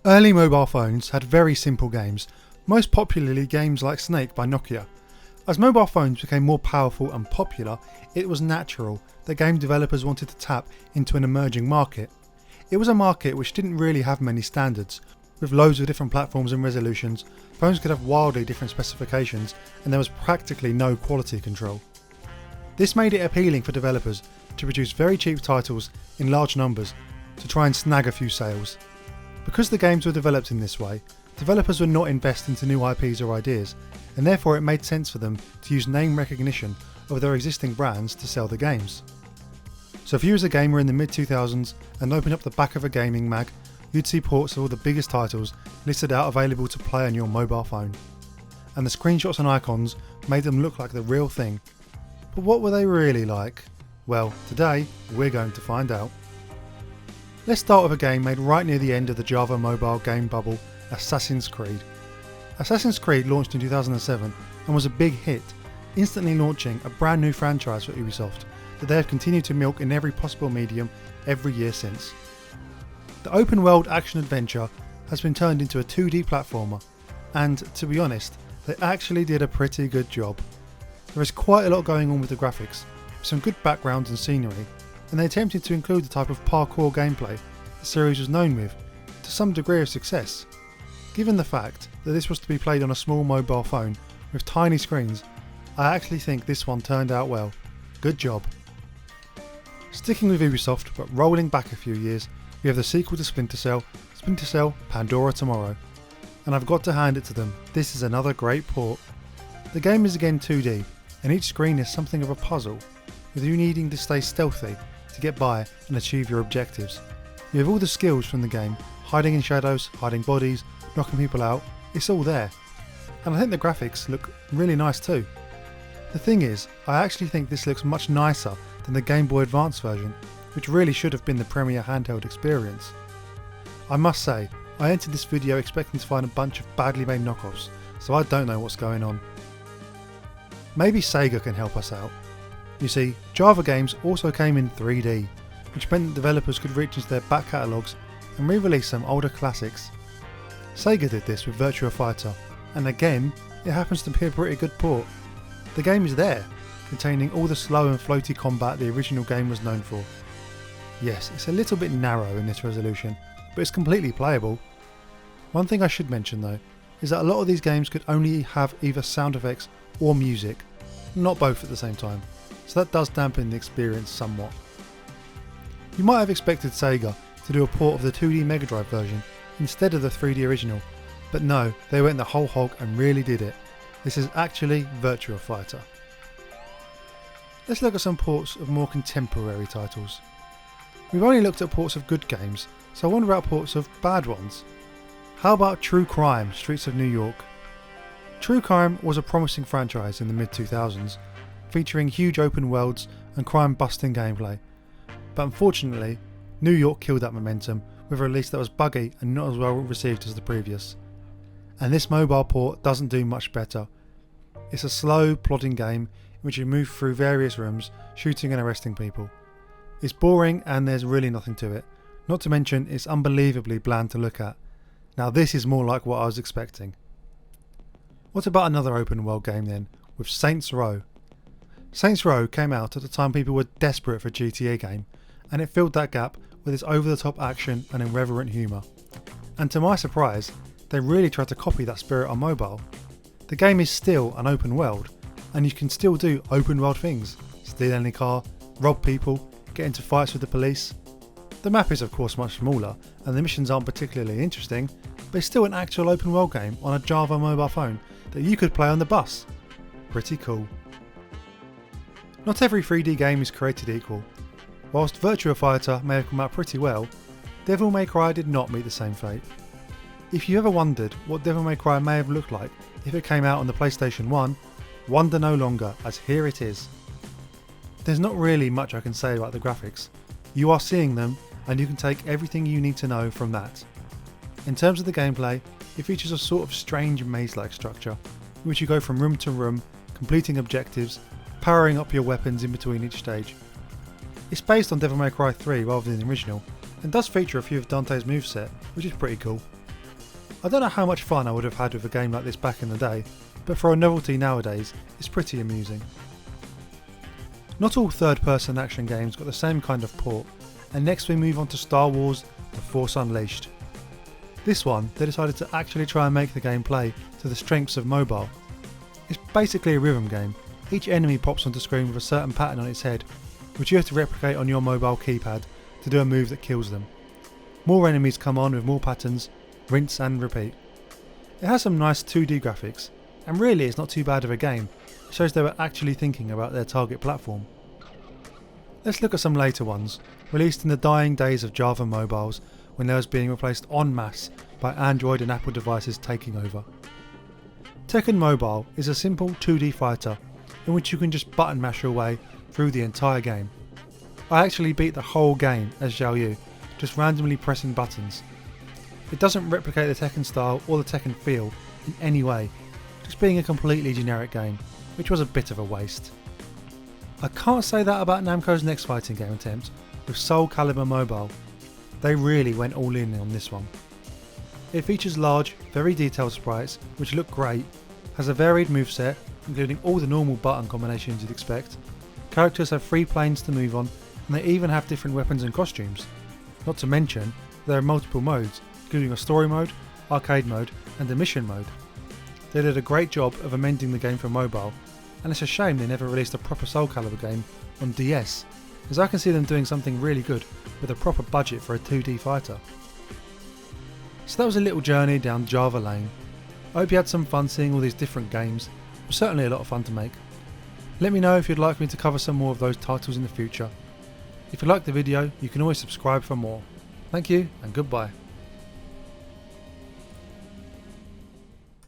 Early mobile phones had very simple games, most popularly games like Snake by Nokia. As mobile phones became more powerful and popular, it was natural that game developers wanted to tap into an emerging market. It was a market which didn't really have many standards. With loads of different platforms and resolutions, phones could have wildly different specifications and there was practically no quality control. This made it appealing for developers to produce very cheap titles in large numbers to try and snag a few sales. Because the games were developed in this way, developers would not invest into new IPs or ideas, and therefore it made sense for them to use name recognition of their existing brands to sell the games. So if you was a gamer in the mid-2000s and opened up the back of a gaming mag, you'd see ports of all the biggest titles listed out available to play on your mobile phone. And the screenshots and icons made them look like the real thing. But what were they really like? Well, today we're going to find out. Let's start with a game made right near the end of the Java mobile game bubble, Assassin's Creed. Assassin's Creed launched in 2007 and was a big hit, instantly launching a brand new franchise for Ubisoft that they have continued to milk in every possible medium every year since. The open world action adventure has been turned into a 2D platformer, and to be honest, they actually did a pretty good job. There is quite a lot going on with the graphics, with some good backgrounds and scenery, and they attempted to include the type of parkour gameplay the series was known with, to some degree of success. Given the fact that this was to be played on a small mobile phone with tiny screens, I actually think this one turned out well. Good job. Sticking with Ubisoft, but rolling back a few years, we have the sequel to Splinter Cell Pandora Tomorrow. And I've got to hand it to them, this is another great port. The game is again 2D, and each screen is something of a puzzle, with you needing to stay stealthy to get by and achieve your objectives. You have all the skills from the game, hiding in shadows, hiding bodies, knocking people out, it's all there. And I think the graphics look really nice too. The thing is, I actually think this looks much nicer than the Game Boy Advance version, which really should have been the premier handheld experience. I must say, I entered this video expecting to find a bunch of badly made knockoffs, so I don't know what's going on. Maybe Sega can help us out. You see, Java games also came in 3D, which meant that developers could reach into their back catalogues and re-release some older classics. Sega did this with Virtua Fighter, and again, it happens to be a pretty good port. The game is there, containing all the slow and floaty combat the original game was known for. Yes, it's a little bit narrow in this resolution, but it's completely playable. One thing I should mention though, is that a lot of these games could only have either sound effects or music, not both at the same time, so that does dampen the experience somewhat. You might have expected Sega to do a port of the 2D Mega Drive version instead of the 3D original, but no, they went the whole hog and really did it. This is actually Virtua Fighter. Let's look at some ports of more contemporary titles. We've only looked at ports of good games, so I wonder about ports of bad ones. How about True Crime: Streets of New York? True Crime was a promising franchise in the mid-2000s, featuring huge open worlds and crime-busting gameplay. But unfortunately, New York killed that momentum with a release that was buggy and not as well received as the previous. And this mobile port doesn't do much better. It's a slow, plodding game in which you move through various rooms, shooting and arresting people. It's boring and there's really nothing to it, not to mention it's unbelievably bland to look at. Now this is more like what I was expecting. What about another open world game then, with Saints Row? Saints Row came out at the time people were desperate for a GTA game, and it filled that gap with its over-the-top action and irreverent humour. And to my surprise, they really tried to copy that spirit on mobile. The game is still an open world, and you can still do open world things, steal any car, rob people, get into fights with the police. The map is of course much smaller, and the missions aren't particularly interesting, but it's still an actual open world game on a Java mobile phone that you could play on the bus. Pretty cool. Not every 3D game is created equal. Whilst Virtua Fighter may have come out pretty well, Devil May Cry did not meet the same fate. If you ever wondered what Devil May Cry may have looked like if it came out on the PlayStation 1, wonder no longer, as here it is. There's not really much I can say about the graphics. You are seeing them, and you can take everything you need to know from that. In terms of the gameplay, it features a sort of strange maze-like structure, in which you go from room to room, completing objectives, powering up your weapons in between each stage. It's based on Devil May Cry 3 rather than the original, and does feature a few of Dante's moveset, which is pretty cool. I don't know how much fun I would have had with a game like this back in the day, but for a novelty nowadays, it's pretty amusing. Not all third-person action games got the same kind of port, and next we move on to Star Wars The Force Unleashed. This one, they decided to actually try and make the game play to the strengths of mobile. It's basically a rhythm game. Each enemy pops onto screen with a certain pattern on its head, which you have to replicate on your mobile keypad to do a move that kills them. More enemies come on with more patterns, rinse and repeat. It has some nice 2D graphics, and really it's not too bad of a game. It shows they were actually thinking about their target platform. Let's look at some later ones, released in the dying days of Java mobiles when they was being replaced en masse by Android and Apple devices taking over. Tekken Mobile is a simple 2D fighter in which you can just button mash your way through the entire game. I actually beat the whole game as Xiao Yu, just randomly pressing buttons. It doesn't replicate the Tekken style or the Tekken feel in any way, just being a completely generic game, which was a bit of a waste. I can't say that about Namco's next fighting game attempt with Soul Calibur Mobile. They really went all in on this one. It features large, very detailed sprites which look great, has a varied moveset including all the normal button combinations you'd expect. Characters have 3 planes to move on, and they even have different weapons and costumes. Not to mention, there are multiple modes, including a story mode, arcade mode and a mission mode. They did a great job of amending the game for mobile, and it's a shame they never released a proper Soul Calibur game on DS, as I can see them doing something really good with a proper budget for a 2D fighter. So that was a little journey down Java Lane. I hope you had some fun seeing all these different games. It was certainly a lot of fun to make. Let me know if you'd like me to cover some more of those titles in the future. If you liked the video, you can always subscribe for more. Thank you and goodbye.